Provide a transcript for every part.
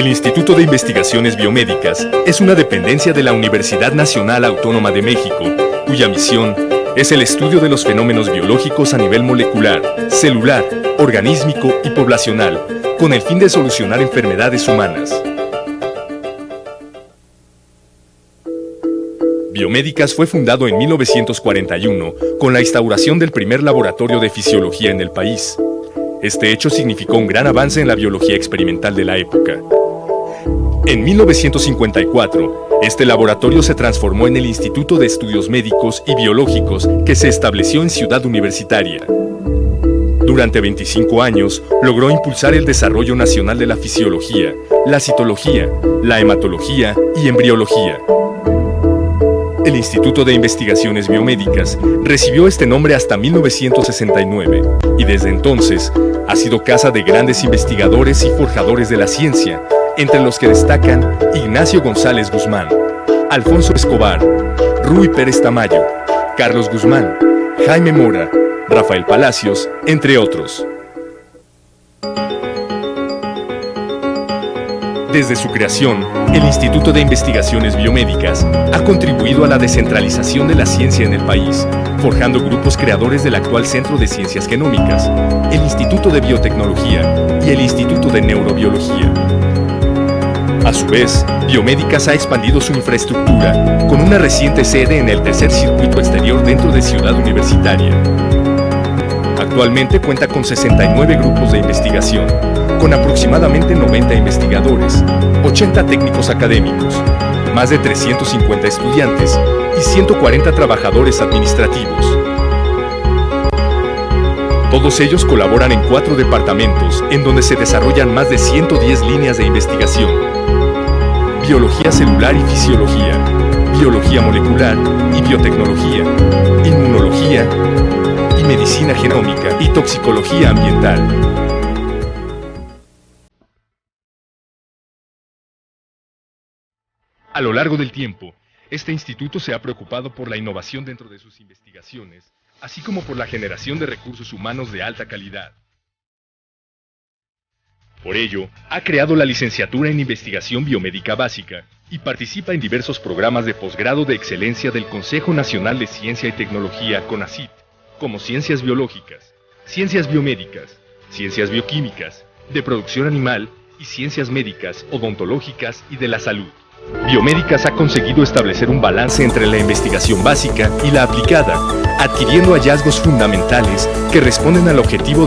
El Instituto de Investigaciones Biomédicas es una dependencia de la Universidad Nacional Autónoma de México, cuya misión es el estudio de los fenómenos biológicos a nivel molecular, celular, organísmico y poblacional, con el fin de solucionar enfermedades humanas. Biomédicas fue fundado en 1941 con la instauración del primer laboratorio de fisiología en el país. Este hecho significó un gran avance en la biología experimental de la época. En 1954, este laboratorio se transformó en el Instituto de Estudios Médicos y Biológicos que se estableció en Ciudad Universitaria. Durante 25 años, logró impulsar el desarrollo nacional de la fisiología, la citología, la hematología y embriología. El Instituto de Investigaciones Biomédicas recibió este nombre hasta 1969 y desde entonces ha sido casa de grandes investigadores y forjadores de la ciencia, entre los que destacan Ignacio González Guzmán, Alfonso Escobar, Rui Pérez Tamayo, Carlos Guzmán, Jaime Mora, Rafael Palacios, entre otros. Desde su creación, el Instituto de Investigaciones Biomédicas ha contribuido a la descentralización de la ciencia en el país, forjando grupos creadores del actual Centro de Ciencias Genómicas, el Instituto de Biotecnología y el Instituto de Neurobiología. A su vez, Biomédicas ha expandido su infraestructura con una reciente sede en el tercer circuito exterior dentro de Ciudad Universitaria. Actualmente cuenta con 69 grupos de investigación, con aproximadamente 90 investigadores, 80 técnicos académicos, más de 350 estudiantes y 140 trabajadores administrativos. Todos ellos colaboran en 4 departamentos en donde se desarrollan más de 110 líneas de investigación: biología celular y fisiología, biología molecular y biotecnología, inmunología y medicina genómica y toxicología ambiental. A lo largo del tiempo, este instituto se ha preocupado por la innovación dentro de sus investigaciones, así como por la generación de recursos humanos de alta calidad. Por ello, ha creado la licenciatura en Investigación Biomédica Básica y participa en diversos programas de posgrado de excelencia del Consejo Nacional de Ciencia y Tecnología, CONACYT, como Ciencias Biológicas, Ciencias Biomédicas, Ciencias Bioquímicas, de Producción Animal y Ciencias Médicas, Odontológicas y de la Salud. Biomédicas ha conseguido establecer un balance entre la investigación básica y la aplicada, adquiriendo hallazgos fundamentales que responden al objetivo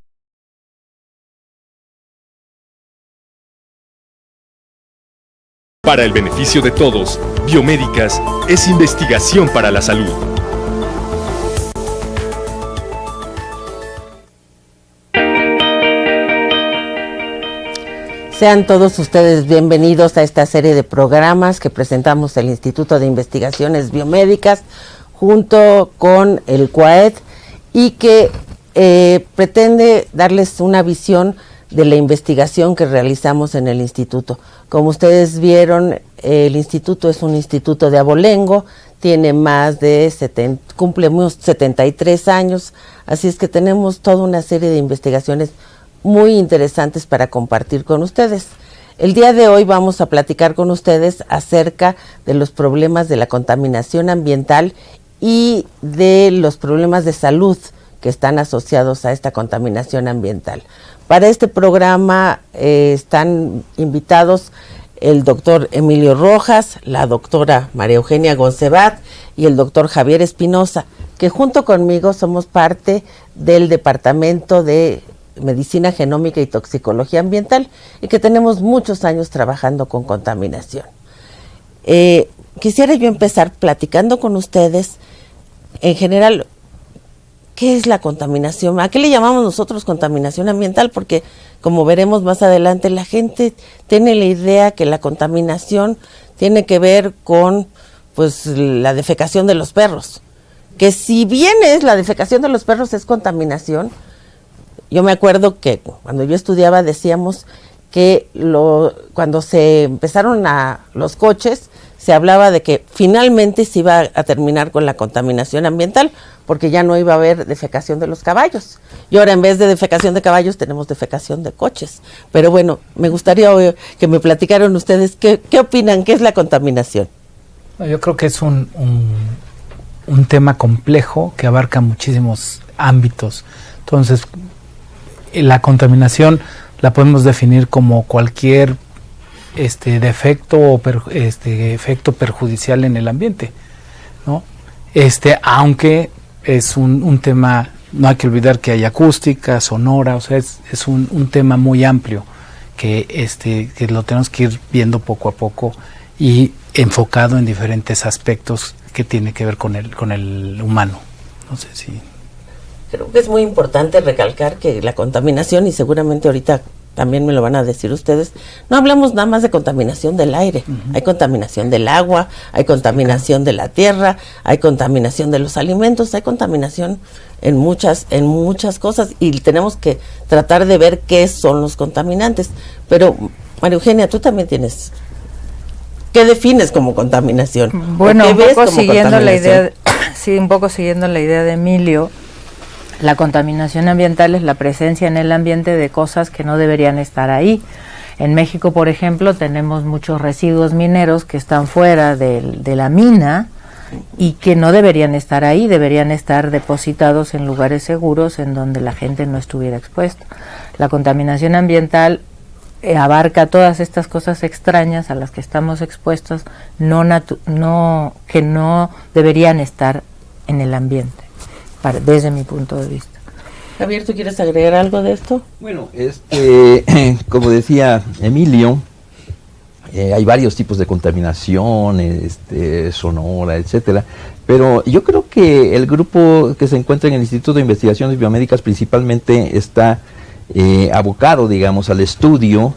para el beneficio de todos. Biomédicas es investigación para la salud. Sean todos ustedes bienvenidos a esta serie de programas que presentamos el Instituto de Investigaciones Biomédicas junto con el CUAED y que pretende darles una visión de la investigación que realizamos en el instituto. Como ustedes vieron, el instituto es un instituto de abolengo, tiene cumple unos 73 años, así es que tenemos toda una serie de investigaciones muy interesantes para compartir con ustedes. El día de hoy vamos a platicar con ustedes acerca de los problemas de la contaminación ambiental y de los problemas de salud que están asociados a esta contaminación ambiental. Para este programa están invitados el doctor Emilio Rojas, la doctora María Eugenia Goncebat y el doctor Javier Espinosa, que junto conmigo somos parte del Departamento de Medicina Genómica y Toxicología Ambiental y que tenemos muchos años trabajando con contaminación. Quisiera yo empezar platicando con ustedes, en general, ¿qué es la contaminación? ¿A qué le llamamos nosotros contaminación ambiental? Porque, como veremos más adelante, la gente tiene la idea que la contaminación tiene que ver con, pues, la defecación de los perros. Que si bien la defecación de los perros es contaminación, yo me acuerdo que cuando yo estudiaba decíamos que cuando se empezaron los coches, se hablaba de que finalmente se iba a terminar con la contaminación ambiental, porque ya no iba a haber defecación de los caballos. Y ahora en vez de defecación de caballos tenemos defecación de coches. Pero bueno, me gustaría que me platicaran ustedes qué opinan, qué es la contaminación. Yo creo que es un tema complejo que abarca muchísimos ámbitos. Entonces, la contaminación la podemos definir como cualquier defecto o efecto perjudicial en el ambiente, ¿no? Aunque es un tema, no hay que olvidar que hay acústica, sonora, o sea, es un tema muy amplio que lo tenemos que ir viendo poco a poco y enfocado en diferentes aspectos que tiene que ver con el humano. No sé si... Creo que es muy importante recalcar que la contaminación, y seguramente ahorita también me lo van a decir ustedes, no hablamos nada más de contaminación del aire, hay contaminación del agua, hay contaminación de la tierra, hay contaminación de los alimentos, hay contaminación en muchas cosas, y tenemos que tratar de ver qué son los contaminantes. Pero María Eugenia, tú también tienes... ¿Qué defines como contaminación? Bueno, un poco siguiendo la idea, sí, un poco siguiendo la idea de Emilio, la contaminación ambiental es la presencia en el ambiente de cosas que no deberían estar ahí. En México, por ejemplo, tenemos muchos residuos mineros que están fuera de la mina y que no deberían estar ahí, deberían estar depositados en lugares seguros en donde la gente no estuviera expuesta. La contaminación ambiental abarca todas estas cosas extrañas a las que estamos expuestos, que no deberían estar en el ambiente, desde mi punto de vista. Javier, ¿tú quieres agregar algo de esto? Bueno, como decía Emilio, hay varios tipos de contaminación, sonora, etcétera, pero yo creo que el grupo que se encuentra en el Instituto de Investigaciones Biomédicas principalmente está abocado, digamos, al estudio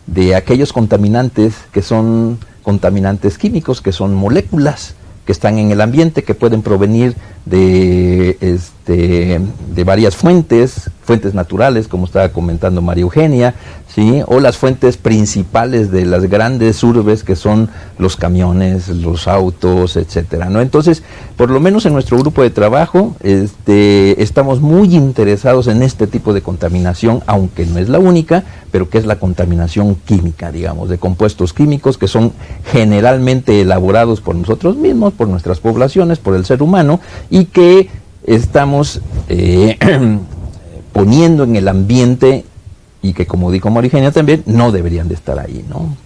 de aquellos contaminantes que son contaminantes químicos, que son moléculas que están en el ambiente, que pueden provenir de varias fuentes naturales, como estaba comentando María Eugenia, ¿sí? O las fuentes principales de las grandes urbes, que son los camiones, los autos, etcétera, ¿no? Entonces, por lo menos en nuestro grupo de trabajo, estamos muy interesados en este tipo de contaminación, aunque no es la única, pero que es la contaminación química, digamos, de compuestos químicos que son generalmente elaborados por nosotros mismos, por nuestras poblaciones, por el ser humano, y que estamos poniendo en el ambiente, y que, como dijo María Eugenia también, no deberían de estar ahí, ¿no?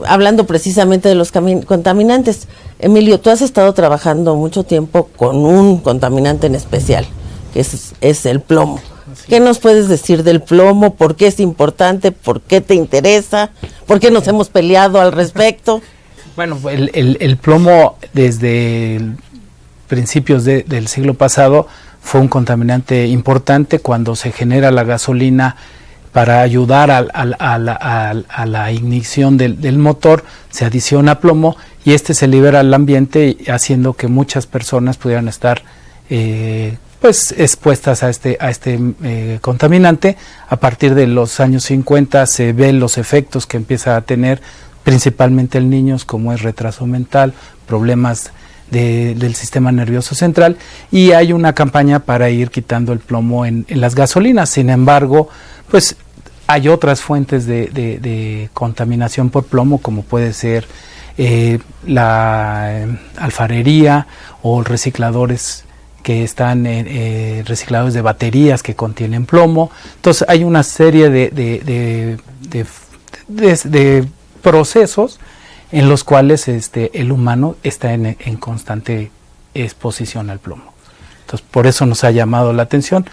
Hablando precisamente de los contaminantes, Emilio, tú has estado trabajando mucho tiempo con un contaminante en especial, que es el plomo. ¿Qué nos puedes decir del plomo? ¿Por qué es importante? ¿Por qué te interesa? ¿Por qué nos hemos peleado al respecto? Bueno, el plomo desde principios del siglo pasado fue un contaminante importante. Cuando se genera la gasolina para ayudar a la ignición del motor, se adiciona plomo y se libera al ambiente, haciendo que muchas personas pudieran estar expuestas a este contaminante. A partir de los años 50 se ven los efectos que empieza a tener principalmente en niños, como es retraso mental, problemas del sistema nervioso central, y hay una campaña para ir quitando el plomo en las gasolinas. Sin embargo, pues hay otras fuentes de contaminación por plomo, como puede ser la alfarería o recicladores que están recicladores de baterías que contienen plomo. Entonces hay una serie de procesos en los cuales el humano está en constante exposición al plomo. Entonces, por eso nos ha llamado la atención.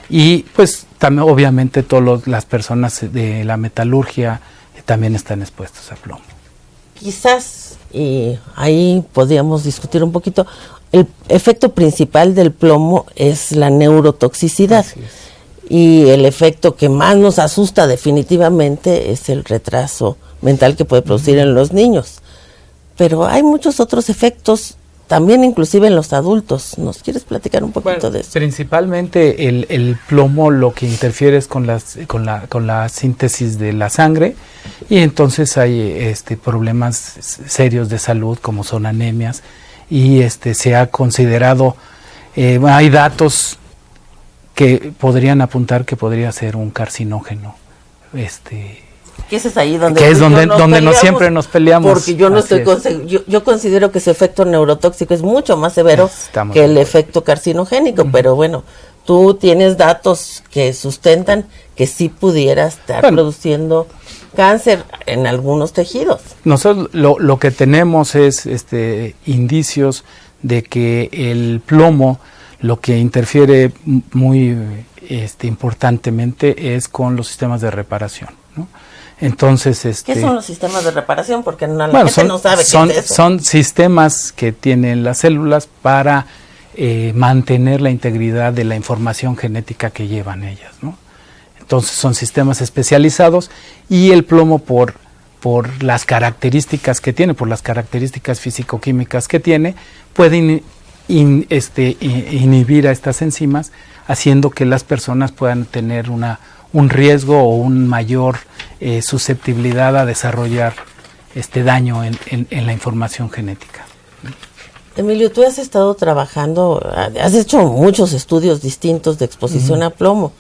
Y pues también, obviamente, todas las personas de la metalurgia también están expuestos al plomo. Quizás, y ahí podríamos discutir un poquito, el efecto principal del plomo es la neurotoxicidad. Y el efecto que más nos asusta definitivamente es el retraso mental que puede producir en los niños. Pero hay muchos otros efectos también inclusive en los adultos. ¿Nos quieres platicar un poquito de eso? Principalmente el plomo lo que interfiere es con la síntesis de la sangre, y entonces hay problemas serios de salud como son anemias, y se ha considerado, hay datos que podrían apuntar que podría ser un carcinógeno. Que ese es ahí donde que es donde no siempre nos peleamos, porque yo no estoy yo considero que su efecto neurotóxico es mucho más severo que el efecto carcinogénico, pero bueno, tú tienes datos que sustentan que sí pudiera estar produciendo cáncer en algunos tejidos. Nosotros lo que tenemos es indicios de que el plomo lo que interfiere muy importantemente es con los sistemas de reparación, ¿no? Entonces, ¿qué son los sistemas de reparación? Porque la gente no sabe qué es eso. Son sistemas que tienen las células para mantener la integridad de la información genética que llevan ellas, ¿no? Entonces son sistemas especializados, y el plomo por las características que tiene, por las características físico-químicas que tiene, puede inhibir a estas enzimas, haciendo que las personas puedan tener un riesgo o un mayor susceptibilidad a desarrollar daño en la información genética. Emilio, tú has estado trabajando, has hecho muchos estudios distintos de exposición a plomo.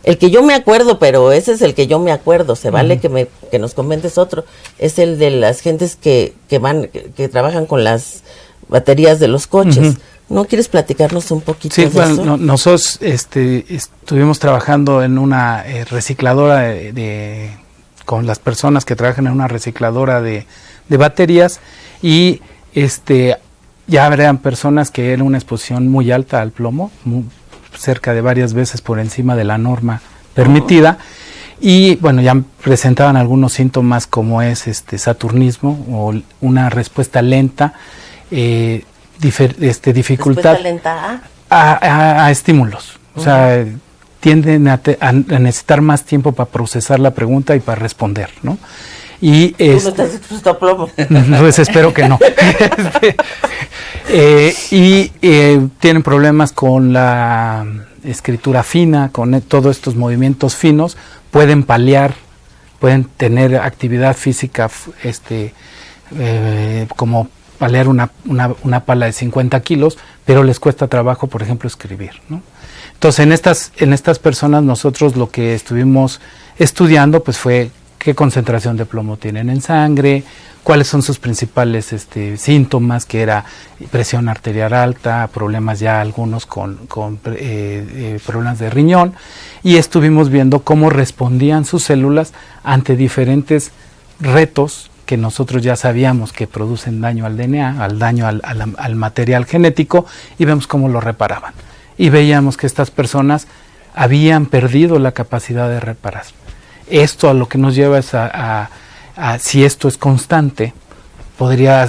El que yo me acuerdo, pero ese es el que yo me acuerdo, se vale que nos comentes otro, es el de las gentes que trabajan con las baterías de los coches. ¿No quieres platicarnos un poquito de eso? Nosotros estuvimos trabajando en una recicladora con las personas que trabajan en una recicladora de baterías, y ya eran personas que eran una exposición muy alta al plomo, cerca de varias veces por encima de la norma permitida, y bueno, ya presentaban algunos síntomas como es saturnismo o una respuesta lenta, dificultad a estímulos, o sea, tienden a necesitar más tiempo para procesar la pregunta y para responder, ¿no? Y ¿tú no estás expuesto a plomo? Pues espero que no. Tienen problemas con la escritura fina, con todos estos movimientos finos, pueden paliar, pueden tener actividad física como palear una pala de 50 kilos, pero les cuesta trabajo, por ejemplo, escribir, ¿no? Entonces, en estas personas nosotros lo que estuvimos estudiando pues fue qué concentración de plomo tienen en sangre, cuáles son sus principales síntomas, que era presión arterial alta, problemas ya algunos con problemas de riñón, y estuvimos viendo cómo respondían sus células ante diferentes retos que nosotros ya sabíamos que producen daño al DNA, al material genético, y vemos cómo lo reparaban. Y veíamos que estas personas habían perdido la capacidad de reparar. Esto a lo que nos lleva es si esto es constante, podría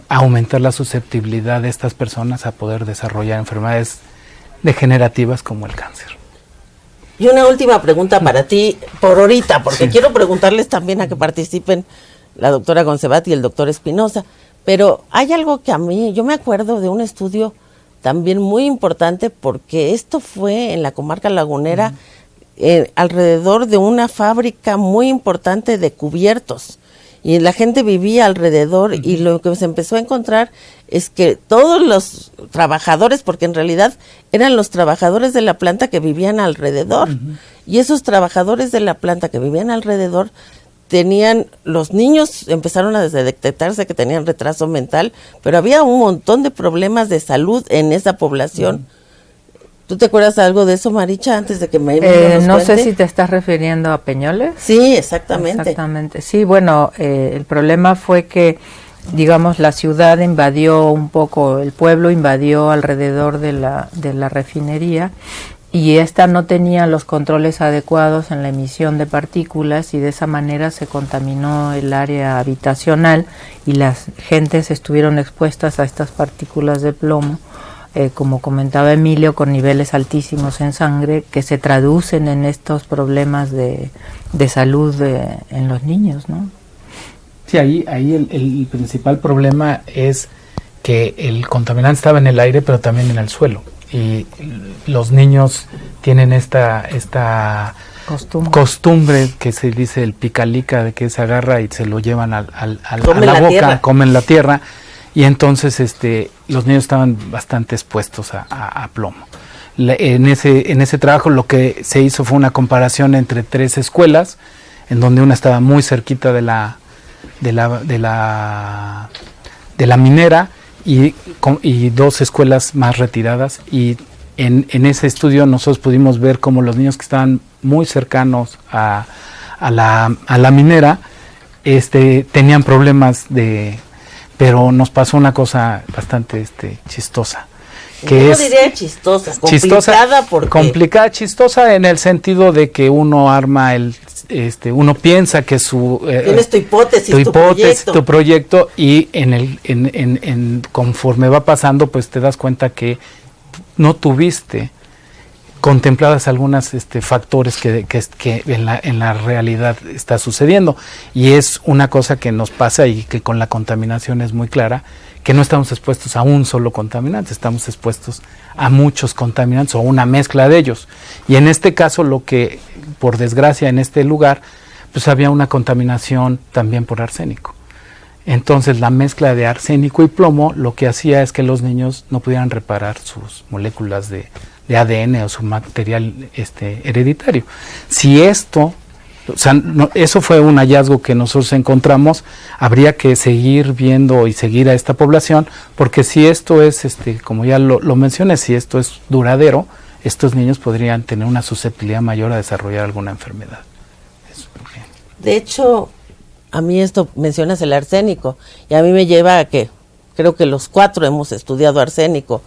aumentar la susceptibilidad de estas personas a poder desarrollar enfermedades degenerativas como el cáncer. Y una última pregunta para ti, por ahorita, porque quiero preguntarles también a que participen la doctora Goncevat y el doctor Espinosa, pero hay algo que yo me acuerdo de un estudio también muy importante, porque esto fue en la comarca lagunera, alrededor de una fábrica muy importante de cubiertos, y la gente vivía alrededor, y lo que se empezó a encontrar es que todos los trabajadores, porque en realidad eran los trabajadores de la planta que vivían alrededor, y esos trabajadores de la planta que vivían alrededor los niños empezaron a detectarse que tenían retraso mental, pero había un montón de problemas de salud en esa población. ¿Tú te acuerdas algo de eso, Maricha, antes de que me no sé si te estás refiriendo a Peñoles. Sí, exactamente. Exactamente. Sí, bueno, el problema fue que, digamos, la ciudad invadió un poco, el pueblo invadió alrededor de la refinería, y esta no tenía los controles adecuados en la emisión de partículas, y de esa manera se contaminó el área habitacional, y las gentes estuvieron expuestas a estas partículas de plomo, como comentaba Emilio, con niveles altísimos en sangre que se traducen en estos problemas de salud en los niños, ¿no? Sí, ahí el principal problema es que el contaminante estaba en el aire, pero también en el suelo. Y los niños tienen esta costumbre que se dice el picalica, de que se agarra y se lo llevan a la boca, comen la tierra, y entonces los niños estaban bastante expuestos a plomo. En ese trabajo lo que se hizo fue una comparación entre 3 escuelas, en donde una estaba muy cerquita de la minera y 2 escuelas más retiradas, y en ese estudio nosotros pudimos ver cómo los niños que estaban muy cercanos a la minera tenían problemas pero nos pasó una cosa bastante chistosa. Yo diría chistosa, complicada, chistosa en el sentido de que uno arma uno piensa que tienes tu hipótesis, tu proyecto, y conforme va pasando, pues te das cuenta que no tuviste contempladas algunas factores que en la realidad está sucediendo, y es una cosa que nos pasa y que con la contaminación es muy clara, que no estamos expuestos a un solo contaminante, estamos expuestos a muchos contaminantes o una mezcla de ellos. Y en este caso, lo que, por desgracia, en este lugar, pues había una contaminación también por arsénico. Entonces, la mezcla de arsénico y plomo lo que hacía es que los niños no pudieran reparar sus moléculas de ADN o su material hereditario. Si eso fue un hallazgo que nosotros encontramos, habría que seguir viendo y seguir a esta población, porque si esto es, como ya lo mencioné, si esto es duradero, estos niños podrían tener una susceptibilidad mayor a desarrollar alguna enfermedad. De hecho, a mí mencionas el arsénico, y a mí me lleva a que creo que los 4 hemos estudiado arsénico.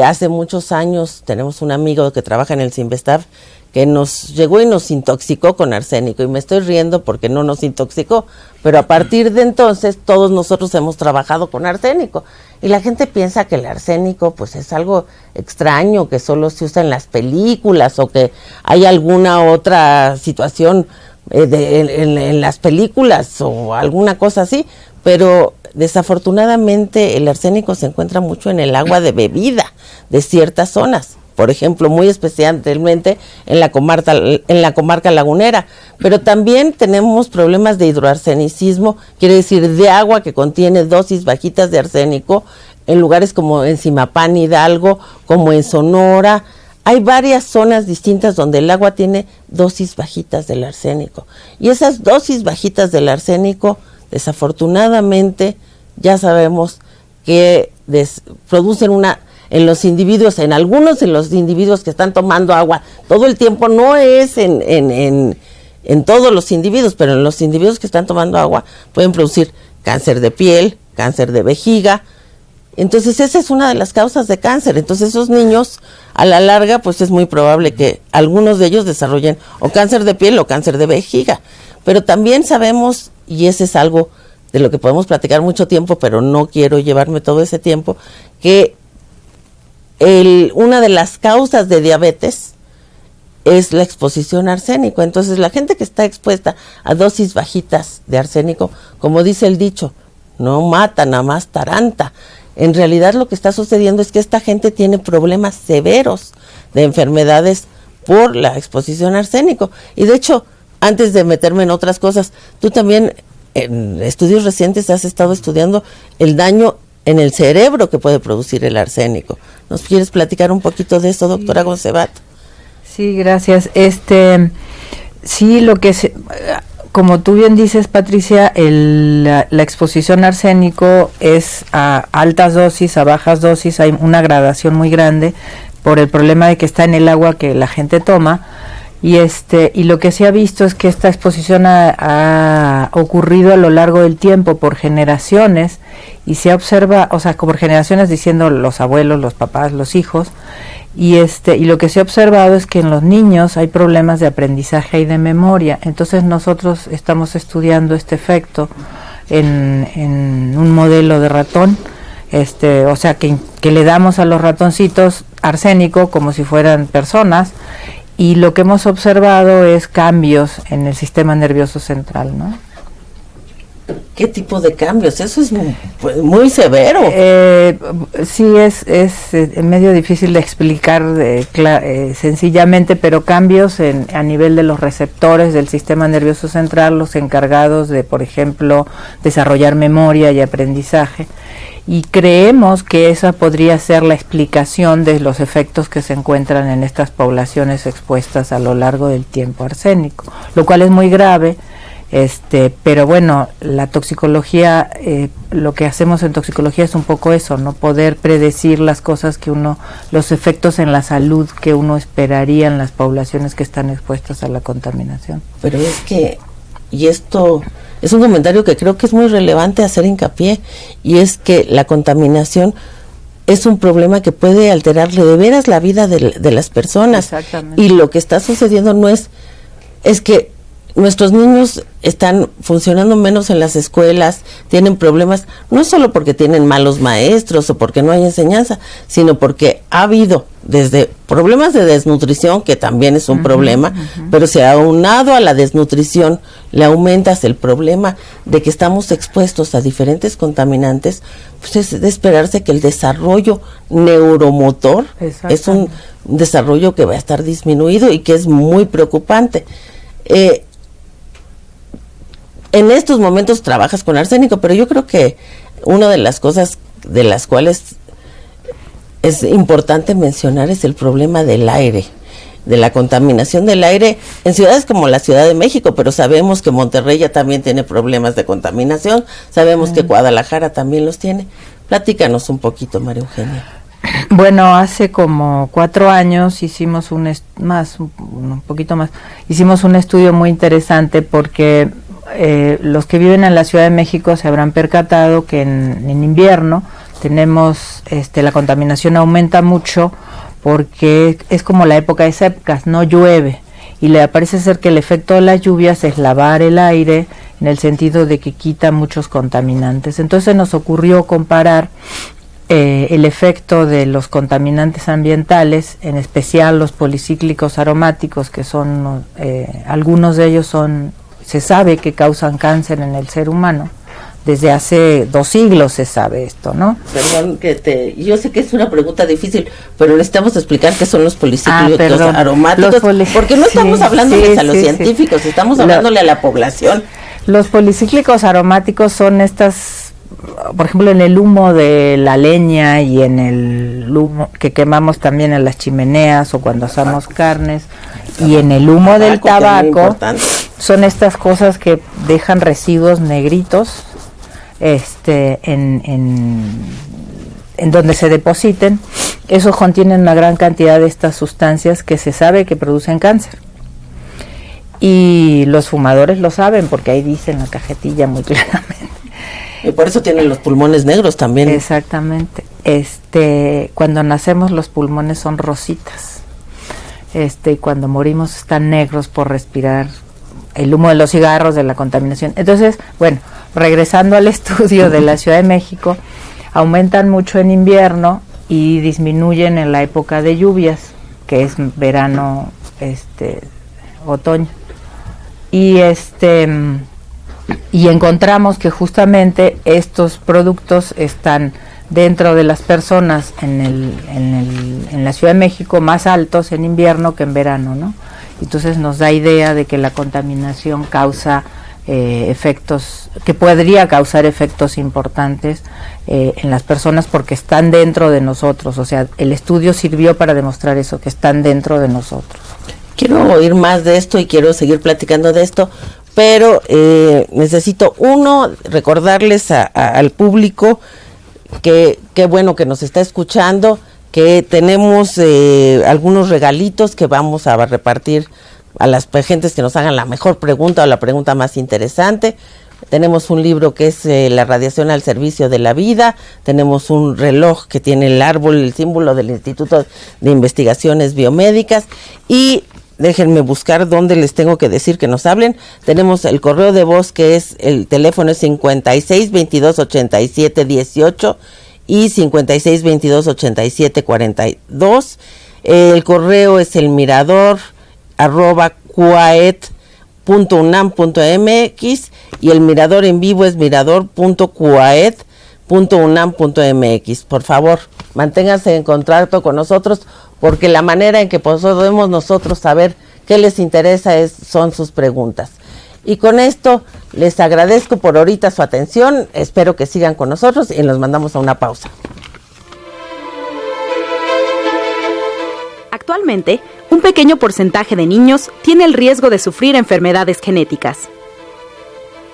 Hace muchos años tenemos un amigo que trabaja en el Cinvestav que nos llegó y nos intoxicó con arsénico, y me estoy riendo porque no nos intoxicó, pero a partir de entonces todos nosotros hemos trabajado con arsénico, y la gente piensa que el arsénico pues es algo extraño, que solo se usa en las películas, o que hay alguna otra situación en las películas o alguna cosa así, pero desafortunadamente el arsénico se encuentra mucho en el agua de bebida de ciertas zonas, por ejemplo, muy especialmente en la comarca lagunera, pero también tenemos problemas de hidroarsenicismo, quiere decir de agua que contiene dosis bajitas de arsénico, en lugares como en Zimapán, Hidalgo, como en Sonora. Hay varias zonas distintas donde el agua tiene dosis bajitas del arsénico, y esas dosis bajitas del arsénico, desafortunadamente, ya sabemos que producen en algunos de los individuos que están tomando agua todo el tiempo, no es en todos los individuos, pero en los individuos que están tomando agua pueden producir cáncer de piel, cáncer de vejiga. Entonces esa es una de las causas de cáncer. Entonces esos niños a la larga pues es muy probable que algunos de ellos desarrollen o cáncer de piel o cáncer de vejiga. Pero también sabemos, y ese es algo de lo que podemos platicar mucho tiempo, pero no quiero llevarme todo ese tiempo, que una de las causas de diabetes es la exposición a arsénico. Entonces la gente que está expuesta a dosis bajitas de arsénico, como dice el dicho, no mata, nada más taranta. En realidad lo que está sucediendo es que esta gente tiene problemas severos de enfermedades por la exposición a arsénico. Y de hecho, antes de meterme en otras cosas, tú también en estudios recientes has estado estudiando el daño en el cerebro que puede producir el arsénico. ¿Nos quieres platicar un poquito de esto, doctora Goncebat? Sí, gracias. Sí, como tú bien dices, Patricia, la exposición a arsénico es a altas dosis, a bajas dosis, hay una gradación muy grande por el problema de que está en el agua que la gente toma. Y lo que se ha visto es que esta exposición ha ocurrido a lo largo del tiempo por generaciones, y se observa, o sea, por generaciones, diciendo los abuelos, los papás, los hijos, y lo que se ha observado es que en los niños hay problemas de aprendizaje y de memoria. Entonces nosotros estamos estudiando este efecto en un modelo de ratón, o sea, que le damos a los ratoncitos arsénico como si fueran personas, y lo que hemos observado es cambios en el sistema nervioso central, ¿no? ¿qué tipo de cambios? Eso es muy severo. Sí, es medio difícil de explicar sencillamente, pero cambios a nivel de los receptores del sistema nervioso central, los encargados de, por ejemplo, desarrollar memoria y aprendizaje. Y creemos que esa podría ser la explicación de los efectos que se encuentran en estas poblaciones expuestas a lo largo del tiempo a arsénico, lo cual es muy grave. Pero bueno, la toxicología, lo que hacemos en toxicología es un poco eso, no poder predecir las cosas los efectos en la salud que uno esperaría en las poblaciones que están expuestas a la contaminación. Pero es que, y esto es un comentario que creo que es muy relevante hacer hincapié, y es que la contaminación es un problema que puede alterarle de veras la vida de las personas. Exactamente. Y lo que está sucediendo no es que nuestros niños están funcionando menos en las escuelas, tienen problemas, no solo porque tienen malos maestros o porque no hay enseñanza, sino porque ha habido desde problemas de desnutrición, que también es un problema, pero se ha aunado a la desnutrición, le aumentas el problema de que estamos expuestos a diferentes contaminantes, pues es de esperarse que el desarrollo neuromotor es un desarrollo que va a estar disminuido y que es muy preocupante. En estos momentos trabajas con arsénico, pero yo creo que una de las cosas de las cuales es importante mencionar es el problema del aire, de la contaminación del aire en ciudades como la Ciudad de México, pero sabemos que Monterrey ya también tiene problemas de contaminación, sabemos que Guadalajara también los tiene. Platícanos un poquito, María Eugenia. Bueno, hace como 4 años hicimos un poquito más, hicimos un estudio muy interesante porque los que viven en la Ciudad de México se habrán percatado que en invierno tenemos la contaminación aumenta mucho porque es como la época de secas, no llueve, y le parece ser que el efecto de las lluvias es lavar el aire en el sentido de que quita muchos contaminantes. Entonces nos ocurrió comparar el efecto de los contaminantes ambientales, en especial los policíclicos aromáticos, que son algunos de ellos se sabe que causan cáncer en el ser humano. Desde hace 2 siglos se sabe esto, ¿no? Perdón, yo sé que es una pregunta difícil, pero necesitamos explicar qué son los policíclicos aromáticos, porque no estamos hablándoles a los científicos, estamos hablándole a la población. Los policíclicos aromáticos son estas, por ejemplo, en el humo de la leña y en el humo que quemamos también en las chimeneas o cuando asamos carnes, y en el humo del tabaco, son estas cosas que dejan residuos negritos en donde se depositen. Esos contienen una gran cantidad de estas sustancias que se sabe que producen cáncer. Y los fumadores lo saben porque ahí dice en la cajetilla muy claramente. Y por eso tienen los pulmones negros también. Exactamente. Cuando nacemos los pulmones son rositas. Y cuando morimos están negros por respirar el humo de los cigarros, de la contaminación. Entonces, bueno, regresando al estudio de la Ciudad de México, aumentan mucho en invierno y disminuyen en la época de lluvias, que es verano, otoño. Y encontramos que justamente estos productos están dentro de las personas en la Ciudad de México más altos en invierno que en verano, ¿no? Entonces nos da idea de que la contaminación causa efectos, que podría causar efectos importantes en las personas porque están dentro de nosotros. O sea, el estudio sirvió para demostrar eso, que están dentro de nosotros. Quiero oír más de esto y quiero seguir platicando de esto, pero necesito recordarles al público que bueno que nos está escuchando, que tenemos algunos regalitos que vamos a repartir a las gentes que nos hagan la mejor pregunta o la pregunta más interesante. Tenemos un libro que es La radiación al servicio de la vida, tenemos un reloj que tiene el árbol, el símbolo del Instituto de Investigaciones Biomédicas, y déjenme buscar dónde les tengo que decir que nos hablen. Tenemos el correo de voz, que es el teléfono es 56 22 87 18 y 56 22 87 42. El correo es elmirador@cuaet.mx. mirador.unam.mx y el mirador en vivo es mirador.cuaed.unam.mx. Por favor, manténganse en contacto con nosotros, porque la manera en que podemos nosotros saber qué les interesa son sus preguntas. Y con esto les agradezco por ahorita su atención, espero que sigan con nosotros y nos mandamos a una pausa. Actualmente, un pequeño porcentaje de niños tiene el riesgo de sufrir enfermedades genéticas.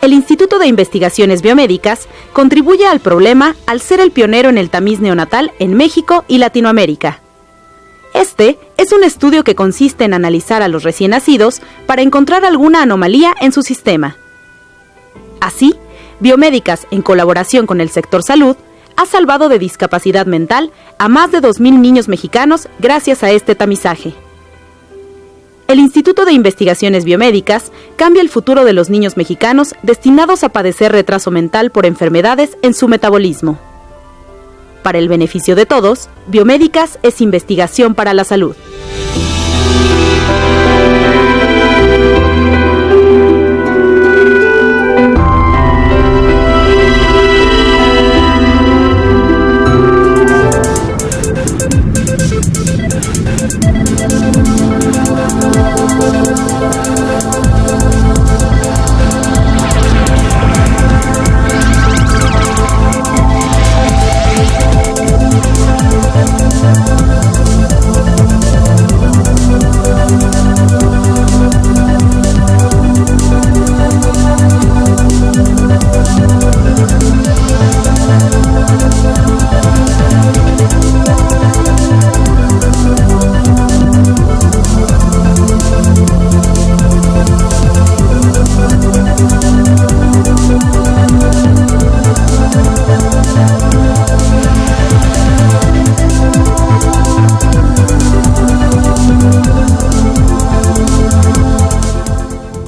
El Instituto de Investigaciones Biomédicas contribuye al problema al ser el pionero en el tamiz neonatal en México y Latinoamérica. Este es un estudio que consiste en analizar a los recién nacidos para encontrar alguna anomalía en su sistema. Así, Biomédicas, en colaboración con el sector salud, ha salvado de discapacidad mental a más de 2,000 niños mexicanos gracias a este tamizaje. El Instituto de Investigaciones Biomédicas cambia el futuro de los niños mexicanos destinados a padecer retraso mental por enfermedades en su metabolismo. Para el beneficio de todos, Biomédicas es investigación para la salud.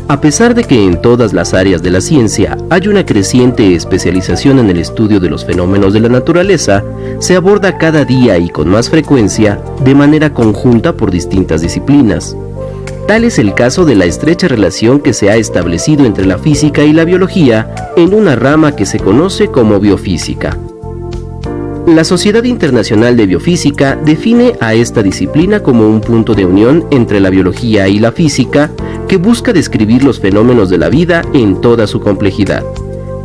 A pesar de que en todas las áreas de la ciencia hay una creciente especialización en el estudio de los fenómenos de la naturaleza, se aborda cada día y con más frecuencia de manera conjunta por distintas disciplinas. Tal es el caso de la estrecha relación que se ha establecido entre la física y la biología en una rama que se conoce como biofísica. La Sociedad Internacional de Biofísica define a esta disciplina como un punto de unión entre la biología y la física que busca describir los fenómenos de la vida en toda su complejidad,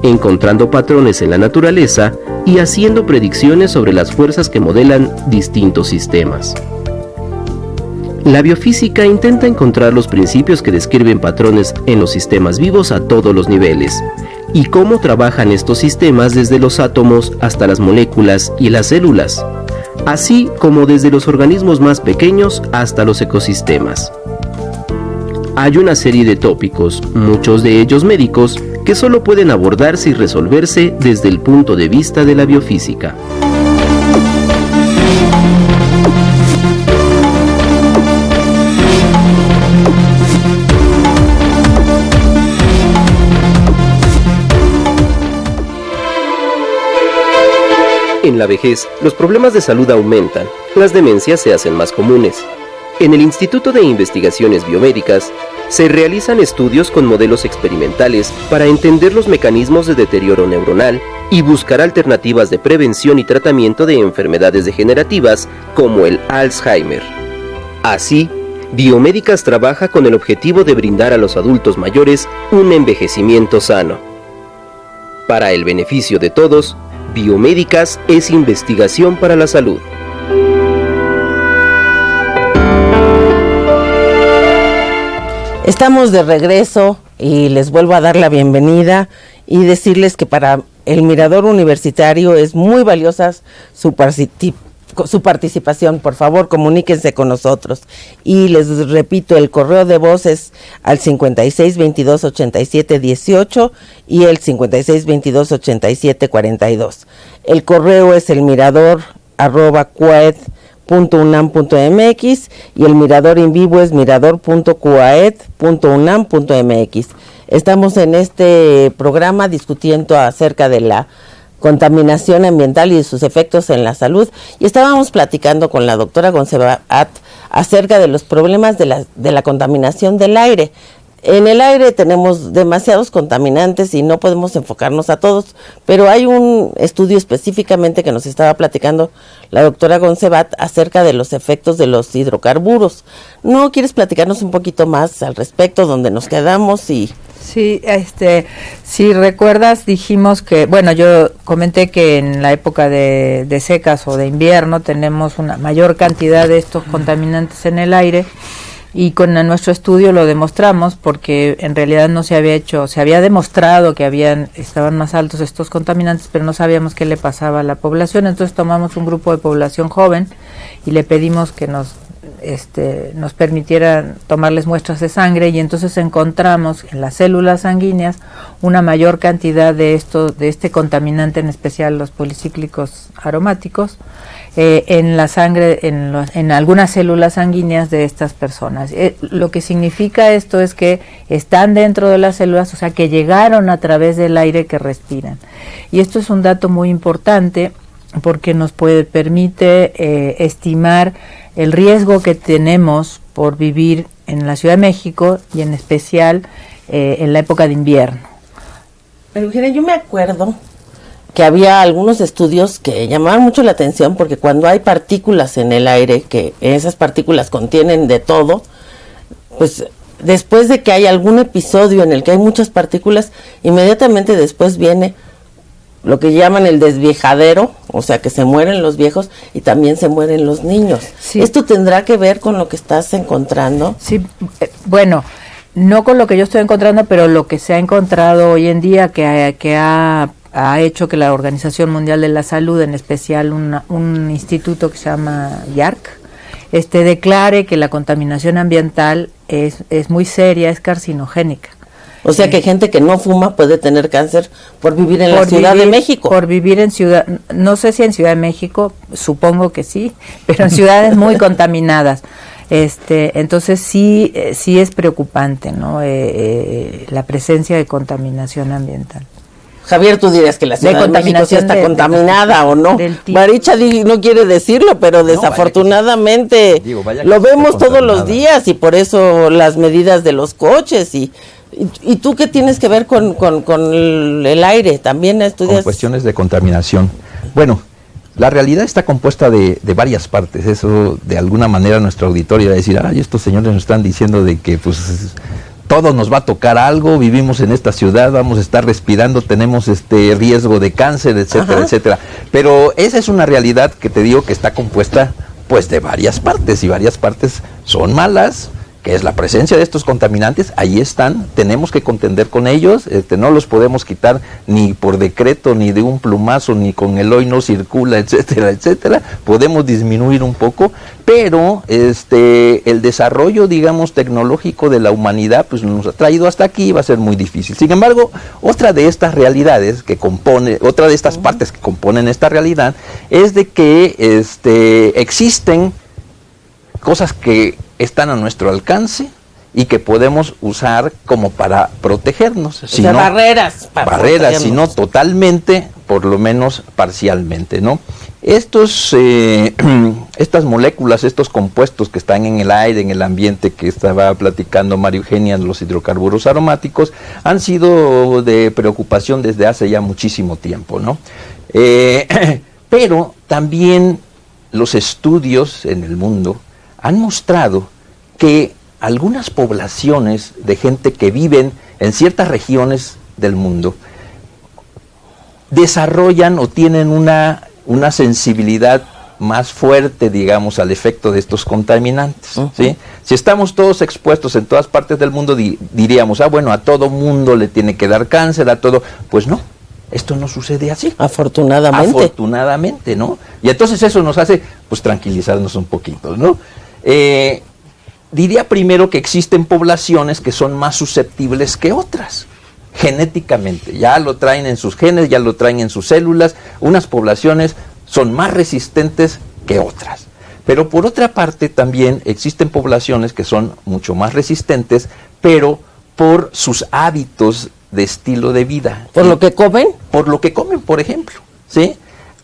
encontrando patrones en la naturaleza y haciendo predicciones sobre las fuerzas que modelan distintos sistemas. La biofísica intenta encontrar los principios que describen patrones en los sistemas vivos a todos los niveles, y cómo trabajan estos sistemas desde los átomos hasta las moléculas y las células, así como desde los organismos más pequeños hasta los ecosistemas. Hay una serie de tópicos, muchos de ellos médicos, que solo pueden abordarse y resolverse desde el punto de vista de la biofísica. En la vejez, los problemas de salud aumentan, las demencias se hacen más comunes. En el Instituto de Investigaciones Biomédicas, se realizan estudios con modelos experimentales para entender los mecanismos de deterioro neuronal y buscar alternativas de prevención y tratamiento de enfermedades degenerativas como el Alzheimer. Así, Biomédicas trabaja con el objetivo de brindar a los adultos mayores un envejecimiento sano. Para el beneficio de todos, Biomédicas es investigación para la salud. Estamos de regreso y les vuelvo a dar la bienvenida y decirles que para el Mirador Universitario es muy valiosa su participación. Por favor, comuníquense con nosotros. Y les repito, el correo de voz es al 56228718 y el 56228742. El correo es el mirador@cuaed.unam.mx y el mirador en vivo es mirador.cuaed.unam.mx. Estamos en este programa discutiendo acerca de la contaminación ambiental y de sus efectos en la salud, y estábamos platicando con la doctora Goncebat acerca de los problemas de la contaminación del aire. en el aire tenemos demasiados contaminantes y no podemos enfocarnos a todos, pero hay un estudio específicamente que nos estaba platicando la doctora Goncebat acerca de los efectos de los hidrocarburos. ¿No quieres platicarnos un poquito más al respecto, dónde nos quedamos? Y sí, si recuerdas, dijimos que, bueno, yo comenté que en la época de secas o de invierno tenemos una mayor cantidad de estos contaminantes en el aire. Y con nuestro estudio lo demostramos, porque en realidad no se había hecho, se había demostrado que estaban más altos estos contaminantes, pero no sabíamos qué le pasaba a la población. Entonces tomamos un grupo de población joven y le pedimos que nos permitieran tomarles muestras de sangre, y entonces encontramos en las células sanguíneas una mayor cantidad de este contaminante, en especial los policíclicos aromáticos, en la sangre, en algunas células sanguíneas de estas personas. Lo que significa esto es que están dentro de las células, o sea, que llegaron a través del aire que respiran. Y esto es un dato muy importante porque nos permite estimar el riesgo que tenemos por vivir en la Ciudad de México, y en especial en la época de invierno. Pero Eugenia, yo me acuerdo que había algunos estudios que llamaban mucho la atención, porque cuando hay partículas en el aire, que esas partículas contienen de todo, pues después de que hay algún episodio en el que hay muchas partículas, inmediatamente después viene lo que llaman el desviejadero, o sea que se mueren los viejos y también se mueren los niños. Sí. ¿Esto tendrá que ver con lo que estás encontrando? Sí, bueno, no con lo que yo estoy encontrando, pero lo que se ha encontrado hoy en día, que ha hecho que la Organización Mundial de la Salud, en especial un instituto que se llama IARC, declare que la contaminación ambiental es muy seria, es carcinogénica. O sea que gente que no fuma puede tener cáncer por vivir en la Ciudad de México. Por vivir en no sé si en Ciudad de México, supongo que sí, pero en ciudades muy contaminadas. Entonces sí es preocupante, ¿no? La presencia de contaminación ambiental. Javier, tú dirías que la Ciudad de México sí está contaminada o no. Maricha no quiere decirlo, pero desafortunadamente lo vemos todos los días, y por eso las medidas de los coches. ¿Y tú qué tienes que ver con el aire? ¿También estudias? Con cuestiones de contaminación. Bueno, la realidad está compuesta de varias partes. Eso, de alguna manera, nuestro auditorio va a decir, estos señores nos están diciendo de que pues todo nos va a tocar algo, vivimos en esta ciudad, vamos a estar respirando, tenemos riesgo de cáncer, etcétera, etcétera. Pero esa es una realidad que te digo que está compuesta pues de varias partes, y varias partes son malas, que es la presencia de estos contaminantes. Ahí están, tenemos que contender con ellos, no los podemos quitar ni por decreto, ni de un plumazo, ni con el hoy no circula, etcétera, etcétera. Podemos disminuir un poco, pero el desarrollo, digamos, tecnológico de la humanidad, pues nos ha traído hasta aquí, y va a ser muy difícil. Sin embargo, otra de estas realidades otra de estas partes que componen esta realidad, es de que existen cosas que están a nuestro alcance y que podemos usar como para protegernos. Barreras. Barreras, si no totalmente, por lo menos parcialmente, ¿no? Estas moléculas, estos compuestos que están en el aire, en el ambiente, que estaba platicando María Eugenia, los hidrocarburos aromáticos, han sido de preocupación desde hace ya muchísimo tiempo, ¿no? Pero también los estudios en el mundo han mostrado que algunas poblaciones de gente que viven en ciertas regiones del mundo desarrollan o tienen una sensibilidad más fuerte, digamos, al efecto de estos contaminantes, ¿sí? Si estamos todos expuestos en todas partes del mundo, diríamos, bueno, a todo mundo le tiene que dar cáncer, a todo. Pues no, esto no sucede así. Afortunadamente, ¿no? Y entonces eso nos hace, pues, tranquilizarnos un poquito, ¿no? Diría primero que existen poblaciones que son más susceptibles que otras, genéticamente. Ya lo traen en sus genes, ya lo traen en sus células. Unas poblaciones son más resistentes que otras. Pero por otra parte también existen poblaciones que son mucho más resistentes, pero por sus hábitos de estilo de vida. ¿Por lo que comen? Por lo que comen, por ejemplo, ¿sí?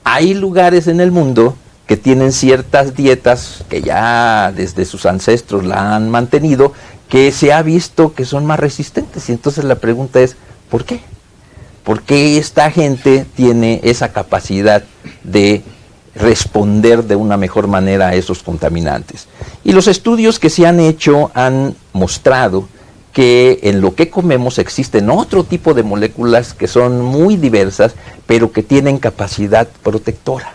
Hay lugares en el mundo que tienen ciertas dietas que ya desde sus ancestros la han mantenido, que se ha visto que son más resistentes. Y entonces la pregunta es, ¿por qué? ¿Por qué esta gente tiene esa capacidad de responder de una mejor manera a esos contaminantes? Y los estudios que se han hecho han mostrado que en lo que comemos existen otro tipo de moléculas que son muy diversas, pero que tienen capacidad protectora.